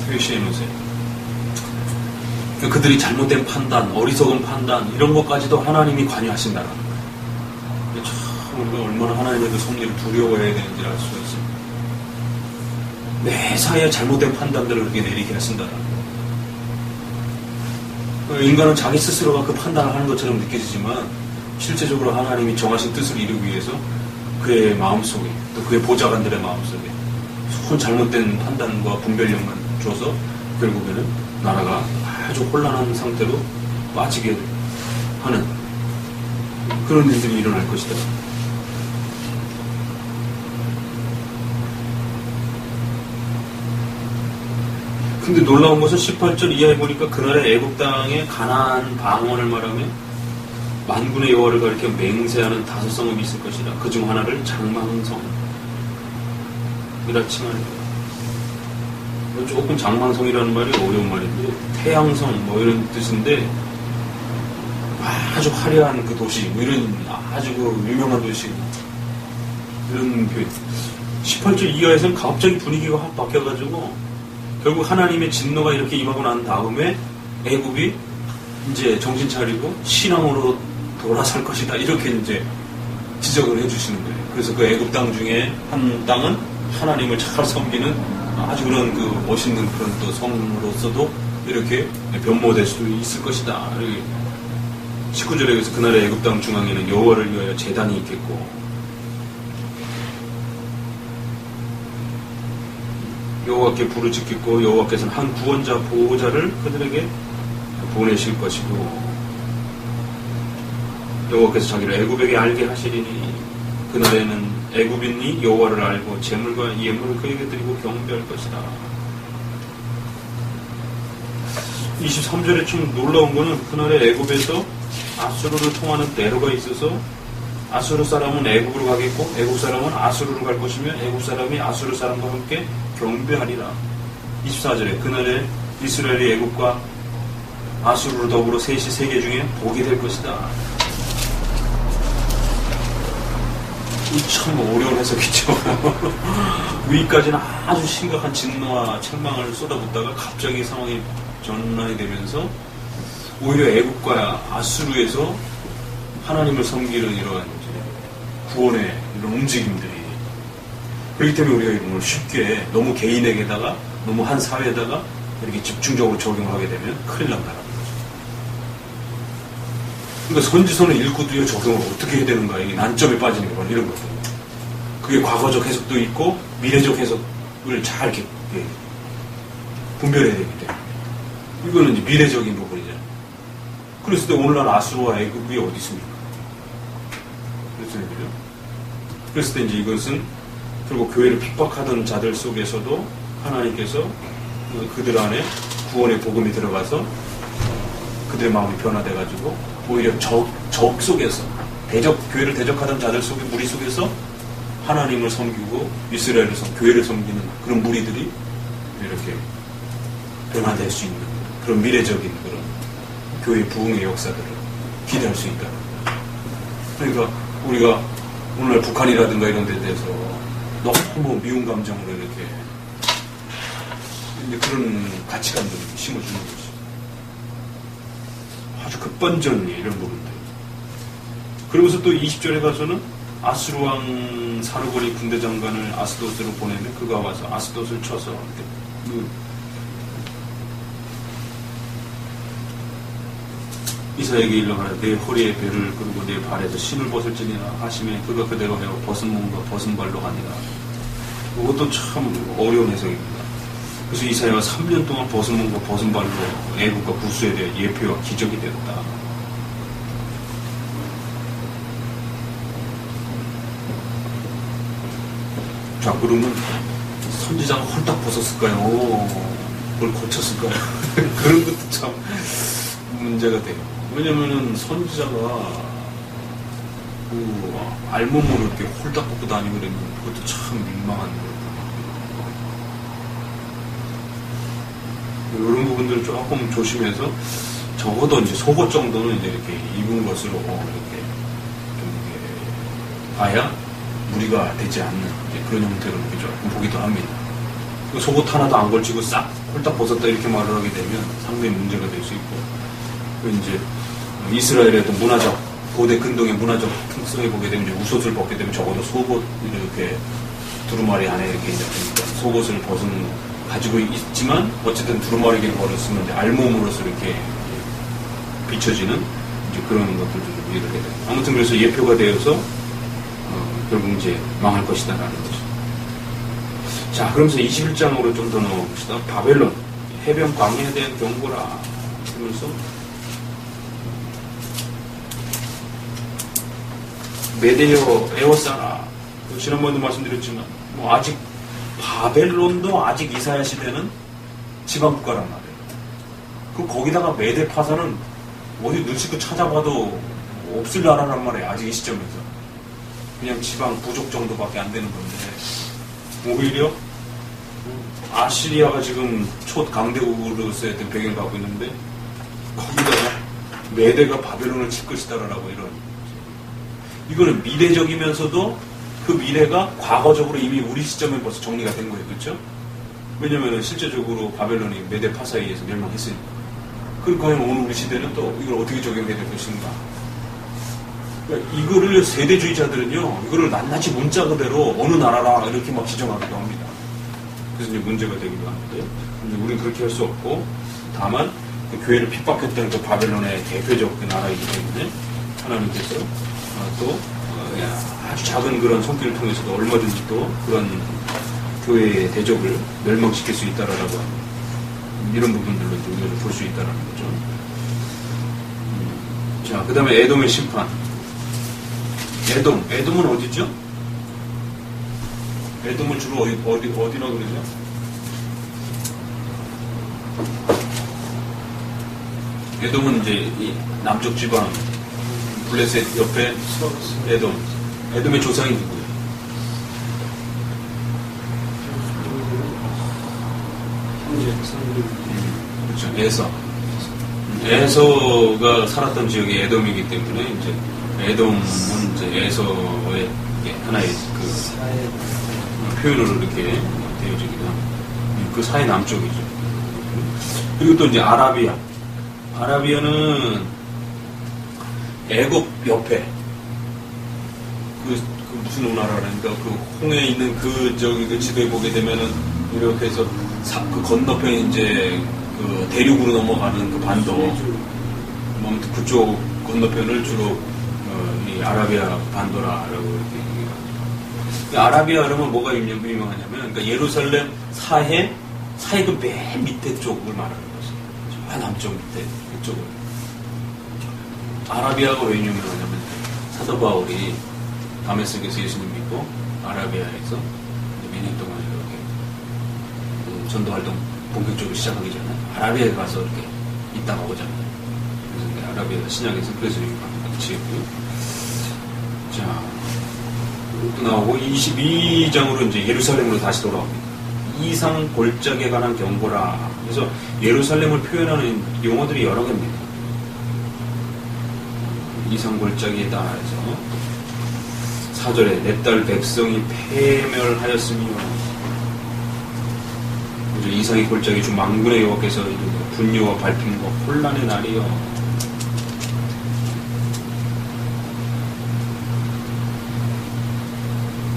표시해 놓으세요. 그들이 잘못된 판단, 어리석은 판단 이런 것까지도 하나님이 관여하신다라는 거예요. 참 우리가 얼마나 하나님의 그 섭리를 두려워해야 되는지 알 수가 있습니다. 매사에 잘못된 판단들을 그렇게 내리게 하신다라는 거예요. 인간은 자기 스스로가 그 판단을 하는 것처럼 느껴지지만 실제적으로 하나님이 정하신 뜻을 이루기 위해서 그의 마음속에 또 그의 보좌관들의 마음속에 손 잘못된 판단과 분별력만 줘서 결국에는 나라가 아주 혼란한 상태로 빠지게 하는 그런 일들이 일어날 것이다. 근데 놀라운 것은 18절 이하에 보니까 그날의 애굽 땅의 가나안 방언을 말하며 만군의 여호와를 가리켜 맹세하는 5성읍이 있을 것이라. 그중 하나를 장망성이라 칭하리라. 조금 장망성이라는 말이 어려운 말인데 태양성 뭐 이런 뜻인데 아주 화려한 그 도시 뭐 이런 아주 그 유명한 도시 이런 표현. 18절 이하에서는 갑자기 분위기가 확 바뀌어가지고 결국 하나님의 진노가 이렇게 임하고 난 다음에 애굽이 이제 정신 차리고 신앙으로 돌아설 것이다 이렇게 이제 지적을 해주시는 거예요. 그래서 그 애굽 땅 중에 한 땅은 하나님을 잘 섬기는 아주 그런 그 멋있는 그런 또 성으로서도 이렇게 변모될 수도 있을 것이다. 19절에 그래서 그날의 애굽 땅 중앙에는 여호와를 위하여 제단이 있겠고 여호와께 불을 지켰고 여호와께서는 한 구원자 보호자를 그들에게 보내실 것이고 여호와께서 자기를 애굽에게 알게 하시리니 그날에는 애굽인이 여호와를 알고 재물과 예물을 그에게 드리고 경배할 것이다. 23절에 좀 놀라운 거는 그날에 애굽에서 아수르를 통하는 대로가 있어서 아수르 사람은 애굽으로 가겠고 애굽 사람은 아수르로 갈 것이며 애굽 사람이 아수르 사람과 함께 경배하리라. 24절에 그날에 이스라엘이 애굽과 아수르로 더불어 셋이 세계 중에 복이 될 것이다. 참 어려운 해석이죠. 위까지는 아주 심각한 진노와 책망을 쏟아붓다가 갑자기 상황이 전환이 되면서 오히려 애국과 아수르에서 하나님을 섬기는 이러한 구원의 이런 움직임들이 그렇기 때문에 우리가 이런 걸 쉽게 너무 개인에게다가 너무 한 사회에다가 이렇게 집중적으로 적용을 하게 되면 큰일 난다는 거죠. 그러니까 선지서는 읽고도 적용을 어떻게 해야 되는가 이게 난점에 빠지는 거 이런 거죠. 그게 과거적 해석도 있고 미래적 해석을 잘 이렇게 분별해야 되기 때문에 이거는 이제 미래적인 부분이잖아요. 그랬을 때 오늘날 아수르와 애굽이 어디 있습니까? 그랬을 때 이제 이것은 결국 교회를 핍박하던 자들 속에서도 하나님께서 그들 안에 구원의 복음이 들어가서 그들의 마음이 변화돼가지고 오히려 적 속에서 교회를 대적하던 자들 속에 무리 속에서 하나님을 섬기고 이스라엘을 교회를 섬기는 그런 무리들이 이렇게 변화될 수 있는 그런 미래적인 그런 교회 부흥의 역사들을 기대할 수 있다. 그러니까 우리가 오늘날 북한이라든가 이런 데 대해서 너무 미운 감정으로 이렇게 그런 가치관들을 심어주는 거지. 아주 급반전이 이런 부분들. 그러면서 또 20절에 가서는 아수르 왕 사르곤이 군대 장관을 아스돗으로 보내면 그가 와서 아스돗을 쳐서 이사에게 일러가라 내 허리에 배를 그르고 내 발에서 신을 벗을지니라 하시매 그가 그대로 하여 벗은 몸과 벗은 발로 가니라. 이것도 참 어려운 해석입니다. 그래서 이사야가 3년 동안 벗은 몸과 벗은 발로 애국과 구수에 대해 예표와 기적이 되었다. 자, 그러면 선지자가 홀딱 벗었을까요? 그걸 고쳤을까요? 그런 것도 참 문제가 돼요. 왜냐면은 선지자가 알몸으로 이렇게 홀딱 벗고 다니고 그러면 그것도 참 민망한 거예요. 이런 부분들을 조금 조심해서 적어도 이제 속옷 정도는 이제 이렇게 입은 것으로 이렇게 좀 이렇게 봐야 무리가 되지 않는 그런 형태로 이렇게 조금 보기도 합니다. 속옷 하나도 안 걸치고 싹 홀딱 벗었다 이렇게 말을 하게 되면 상당히 문제가 될 수 있고, 이제 이스라엘의 문화적 고대 근동의 문화적 특성에 보게 되면 이제 웃옷을 벗게 되면 적어도 속옷 이렇게 두루마리 안에 이렇게 이제 속옷을 벗은 가지고 있지만 어쨌든 두루마리를 걸었으면 이제 알몸으로서 이렇게 비춰지는 이제 그런 것들도 좀 이해를 해야 돼요. 아무튼 그래서 예표가 되어서 결국 이제 망할 것이다라는 거죠. 자, 그러면서 21장으로 좀 더 넘어봅시다. 바벨론 해변 광야에 대한 경고라 하면서 메데여 에워싸라. 지난번에도 말씀드렸지만 아직 바벨론도 아직 이사야 시대는 지방국가란 말이에요. 그럼 거기다가 메데 파사는 어디 눈치껏 찾아봐도 없을 나라란 말이에요. 아직 이 시점에서. 그냥 지방 부족 정도밖에 안 되는 건데 오히려 아시리아가 지금 초강대국으로서의 배경을 갖고 있는데 거기다가 메데가 바벨론을 칠 것이다라고 이런. 이거는 미래적이면서도 그 미래가 과거적으로 이미 우리 시점에 벌써 정리가 된 거예요. 그렇죠? 왜냐면은 실제적으로 바벨론이 메데 파사에 의해서 멸망했으니까. 그러니까 오늘 우리 시대는 또 이걸 어떻게 적용해야 될 것인가. 그러니까 이거를 세대주의자들은요, 이거를 낱낱이 문자 그대로 어느 나라라 이렇게 막 지정하기도 합니다. 그래서 이제 문제가 되기도 하는데, 우리는 그렇게 할 수 없고, 다만 그 교회를 핍박했던 그 바벨론의 대표적 그 나라이기 때문에 하나님께서 또 아주 작은 그런 손길을 통해서도 얼마든지 또 그런 교회의 대적을 멸망시킬 수 있다라고 하는 이런 부분들로 우리가 볼 수 있다라는 거죠. 자, 그 다음에 에돔의 심판. 에돔은 어디죠? 에돔은 주로 어디라고 그러죠? 에돔은 이제 이 남쪽 지방 블레셋 옆에 에돔의 조상이 누구예요? 그렇죠. 에서가 살았던 지역이 에돔이기 때문에 이제 에돔은 이제 에서의 하나의 그 표현으로 이렇게 되어지기도 합니다. 그 사이 남쪽이죠. 그리고 또 이제 아라비아는 애굽 옆에 그 무슨 나라라니까 그 홍해 있는 그 지도에 보게 되면은 이렇게 해서 그 건너편에 이제 그 대륙으로 넘어가는 그 반도 아무튼 그쪽 건너편을 주로 이 아라비아 반도라라고 이렇게 얘기합니다. 아라비아 그러면 뭐가 유명하냐면 그러니까 예루살렘 사해 그 맨 밑에 쪽을 말하는 거죠. 저 남쪽 밑에 그쪽을. 아라비아가 왜 유명하냐면 사도 바울이 다메섹에서 예수님 믿고 아라비아에서 몇 년 동안 이렇게 전도 활동 본격적으로 시작하기 전에 아라비아에 가서 이렇게 있다가 오잖아요. 그래서 아라비아 신약에서 그래서 이렇게 지었고요. 자, 또 나오고 22장으로 이제 예루살렘으로 다시 돌아옵니다. 이상 골짜기에 관한 경고라. 그래서 예루살렘을 표현하는 용어들이 여러 개입니다. 이상 골짜기에다 해서 4절에 내 딸 백성이 패멸하였으며, 이상의 골짜기 주 만군의 여호와께서 분노와 발핀과 혼란의 날이여.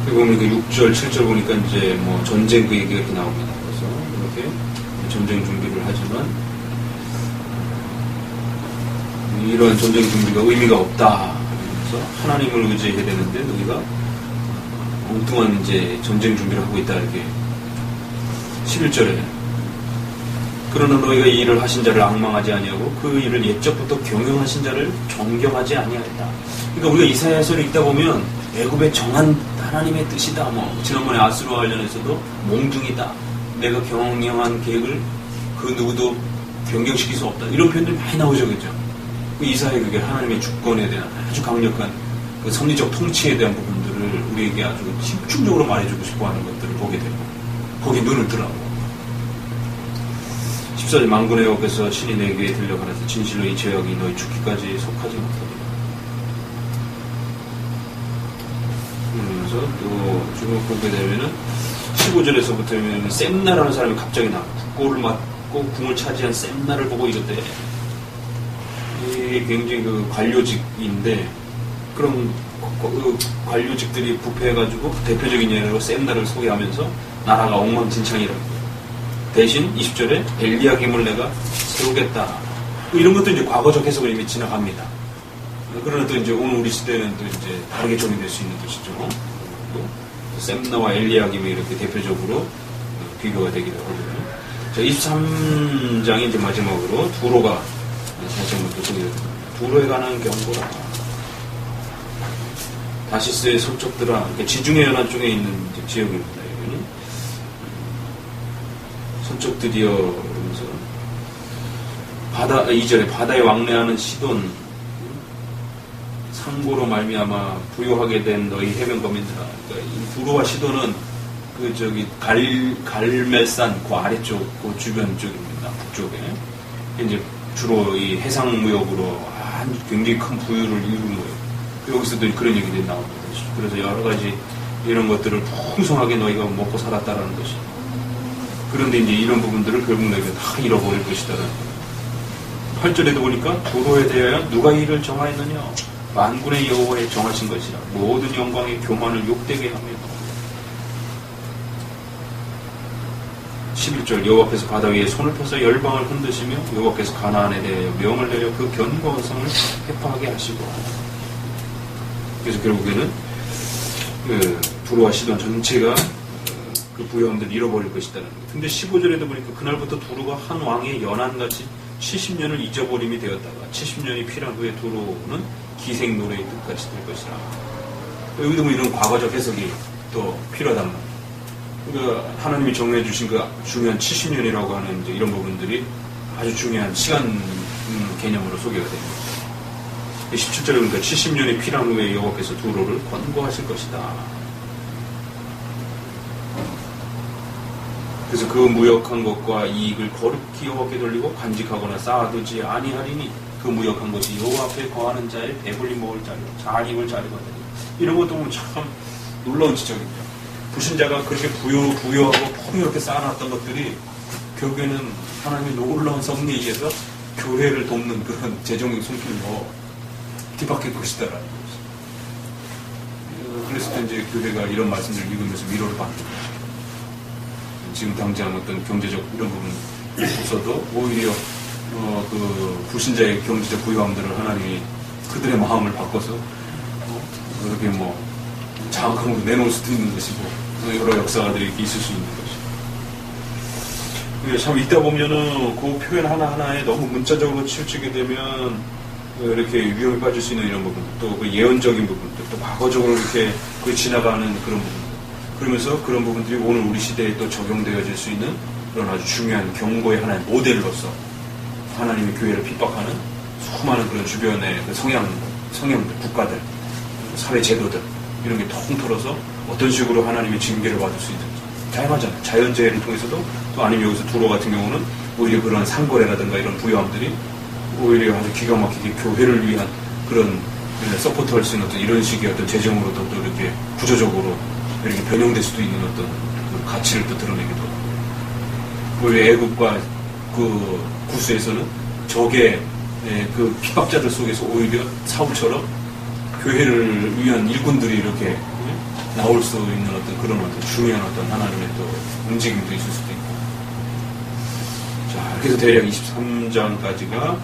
그리고 보면 그 6절, 7절 보니까 이제 뭐 전쟁 그 얘기가 이렇게 나옵니다. 그래서 이렇게 전쟁 준비를 하지만 이런 전쟁 준비가 의미가 없다. 그래서 하나님을 의지해야 되는데 너희가 엉뚱한 이제 전쟁 준비를 하고 있다. 이렇게 11절에 그러나 너희가 이 일을 하신 자를 앙망하지 아니하고 그 일을 옛적부터 경영하신 자를 존경하지 아니하였다. 그러니까 우리가 이사야서를 읽다 보면 애굽의 정한 하나님의 뜻이다. 뭐 지난번에 아수르와 관련해서도 몽둥이다. 내가 경영한 계획을 그 누구도 변경시킬 수 없다. 이런 표현들이 많이 나오죠, 그죠? 그 이사야 그게 하나님의 주권에 대한 아주 강력한 그 섭리적 통치에 대한 부분들을 우리에게 아주 집중적으로 말해주고 싶어하는 것들을 보게 되고 거기 눈을 뜨라고. 14절 만군의 여호와께서 친히 내 귀에 들려 가라사 진실로 이 죄악이 너희 죽기까지 속하지 못하리라. 그러면서 또 쭉 보게 되면은 15절에서부터 셈나라는 사람이 갑자기 나와 국고를 맞고 궁을 차지한 셈나를 보고 이랬대. 이게 굉장히 그 관료직인데 그런 그 관료직들이 부패해가지고 대표적인 예로 셈나를 소개하면서 나라가 엉망진창이라고. 대신 20절에 엘리야김을 내가 세우겠다. 이런 것도 이제 과거적 해석을 이미 지나갑니다. 그러나 또 이제 오늘 우리 시대는 또 이제 다르게 적용될 수 있는 것이죠. 셈나와 엘리야김이 이렇게 대표적으로 비교가 되기도 하고요. 자, 23장이 이제 마지막으로 두로가 다시 한번 또 소개됩니다. 두로에 관한 경고라. 다시스의 서쪽들아, 지중해 연안 쪽에 있는 지역입니다. 여기는 서쪽들이여, 그러면서 바다 2절에 바다에 왕래하는 시돈, 상고로 말미암아 부요하게 된 너희 해변거민들아. 그러니까 이 두로와 시돈은 그 저기 갈멜산 그 아래쪽 그 주변 쪽입니다. 북쪽에 이제 주로 이 해상 무역으로 굉장히 큰 부유를 이룬 거예요. 여기서도 그런 얘기들이 나옵니다. 그래서 여러 가지 이런 것들을 풍성하게 너희가 먹고 살았다라는 것이. 그런데 이제 이런 부분들을 결국 너희가 다 잃어버릴 것이다라는 거예요. 8절에도 보니까 두로에 대하여 누가 이를 정하였느냐? 만군의 여호와에 정하신 것이라. 모든 영광의 교만을 욕되게 하며. 11절 여호와께서 바다 위에 손을 펴서 열방을 흔드시며 여호와께서 가나안에 대하여 명을 내려 그 견고한 성을 해파하게 하시고. 그래서 결국에는 그 두로와 시돈 전체가 그 부여함들을 잃어버릴 것이다는 거예요. 근데 15절에도 보니까 그날부터 두로가 한 왕의 연한같이 70년을 잊어버림이 되었다가 70년이 필요한 후에 두로는 기생 노래의 뜻같이 될 것이라. 여기도 뭐 이런 과거적 해석이 또 필요하단 말이에요. 그러니까 하나님이 정해 주신 그 중요한 70년이라고 하는 이제 이런 부분들이 아주 중요한 시간 개념으로 소개가 됩니다. 17절에 보니까 70년이 필요한 후에 여호와께서 두로를 권고하실 것이다. 그래서 그 무역한 것과 이익을 거룩히 여호와께 돌리고 간직하거나 쌓아두지 아니하리니 그 무역한 것이 여호와 앞에 거하는 자의 배불리 먹을 자리로 잘 입을 자리가 되리라. 이런 것도 보면 참 놀라운 지적입니다. 불신자가 그렇게 부유하고 풍요롭게 쌓아놨던 것들이 결국에는 하나님의 놀라운 섭리에 의해서 교회를 돕는 그런 재정의 손길로 뒤바뀔 것이다라는 거죠. 그래서 이제 교회가 이런 말씀들을 읽으면서 위로를 받는 거죠. 지금 당장 어떤 경제적 이런 부분에서도 오히려 그 불신자의 경제적 부유함들을 하나님이 그들의 마음을 바꿔서 그렇게 뭐 장악함으로 내놓을 수도 있는 것이고 여러 역사들이 이렇게 있을 수 있는 것이고. 참 있다 보면은 그 표현 하나하나에 너무 문자적으로 치우치게 되면 이렇게 위험에 빠질 수 있는 이런 부분, 또 그 예언적인 부분들, 또 과거적으로 이렇게 그 지나가는 그런 부분. 그러면서 그런 부분들이 오늘 우리 시대에 또 적용되어질 수 있는 그런 아주 중요한 경고의 하나의 모델로서 하나님의 교회를 핍박하는 수많은 그런 주변의 그 성향들, 국가들, 사회 제도들 이런 게 통틀어서 어떤 식으로 하나님의 징계를 받을 수 있는지 다양하잖아요. 자연재해를 통해서도 또 아니면 여기서 두로 같은 경우는 오히려 그런 상거래라든가 이런 부여함들이 오히려 아주 기가 막히게 교회를 위한 그런 서포트할 수 있는 어떤 이런 식의 어떤 재정으로도 또 이렇게 구조적으로 이렇게 변형될 수도 있는 어떤 그 가치를 또 드러내기도 하고 오히려 애국과 그 구스에서는 적의 그 핍박자들 속에서 오히려 사울처럼 교회를 위한 일꾼들이 이렇게 나올 수 있는 어떤 그런 어떤 중요한 어떤 하나님의 또 움직임도 있을 수도 있고. 자, 그래서 대략 23장까지가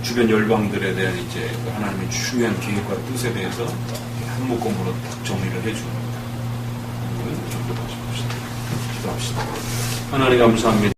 주변 열방들에 대한 이제 하나님의 중요한 계획과 뜻에 대해서 한 묶음으로 딱 정리를 해줍니다. 좀 더 다시 봅시다. 기도합시다. 하나님 감사합니다.